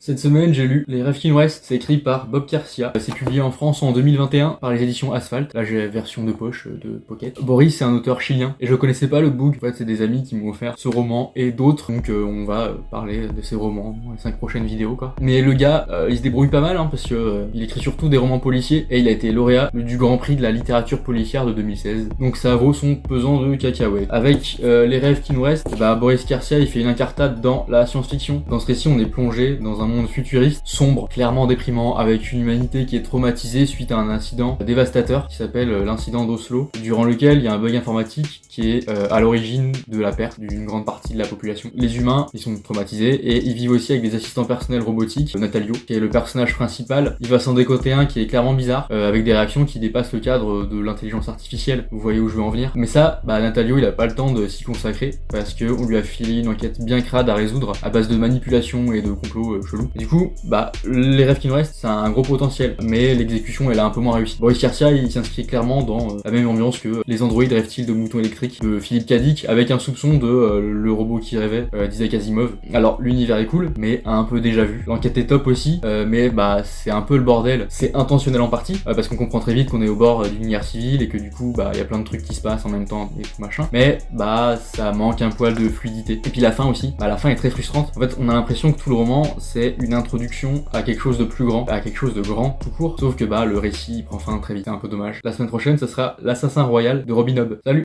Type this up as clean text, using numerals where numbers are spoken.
Cette semaine, j'ai lu Les Rêves qui nous restent, c'est écrit par Bob Garcia. C'est publié en France en 2021 par les éditions Asphalt. Là, j'ai la version de poche de Pocket. Boris, c'est un auteur chilien et je connaissais pas le book. En fait, c'est des amis qui m'ont offert ce roman et d'autres. Donc, on va parler de ces romans dans les 5 prochaines vidéos, quoi. Mais le gars, il se débrouille pas mal, parce que il écrit surtout des romans policiers et il a été lauréat du Grand Prix de la littérature policière de 2016. Donc, ça vaut son pesant de cacahuètes. Avec Les Rêves qui nous restent, Boris Garcia, il fait une incartade dans la science-fiction. Dans ce récit, on est plongé dans un monde futuriste, sombre, clairement déprimant, avec une humanité qui est traumatisée suite à un incident dévastateur qui s'appelle l'incident d'Oslo, durant lequel il y a un bug informatique qui est à l'origine de la perte d'une grande partie de la population. Les humains, ils sont traumatisés et ils vivent aussi avec des assistants personnels robotiques. Natalio, qui est le personnage principal, il va s'en décoter un qui est clairement bizarre, avec des réactions qui dépassent le cadre de l'intelligence artificielle. Vous voyez où je veux en venir. Mais ça, Natalio, il a pas le temps de s'y consacrer parce que on lui a filé une enquête bien crade à résoudre à base de manipulation et de complots chelous. Et du coup, Les Rêves qui nous restent, c'est un gros potentiel, mais l'exécution elle a un peu moins réussi. Boris Garcia, il s'inscrit clairement dans la même ambiance que Les androïdes rêvent-ils de moutons électriques de Philippe K. Dick, avec un soupçon de Le robot qui rêvait d'Isaac Asimov. Alors l'univers est cool, mais un peu déjà vu. L'enquête est top aussi, mais c'est un peu le bordel. C'est intentionnel en partie, parce qu'on comprend très vite qu'on est au bord d'une guerre civile et que du coup, il y a plein de trucs qui se passent en même temps et tout machin. Mais ça manque un poil de fluidité. Et puis la fin aussi, la fin est très frustrante. En fait, on a l'impression que tout le roman, c'est une introduction à quelque chose de plus grand, à quelque chose de grand tout court. Sauf que le récit prend fin très vite, c'est un peu dommage. La semaine prochaine, ce sera L'Assassin Royal de Robin Hobb. Salut!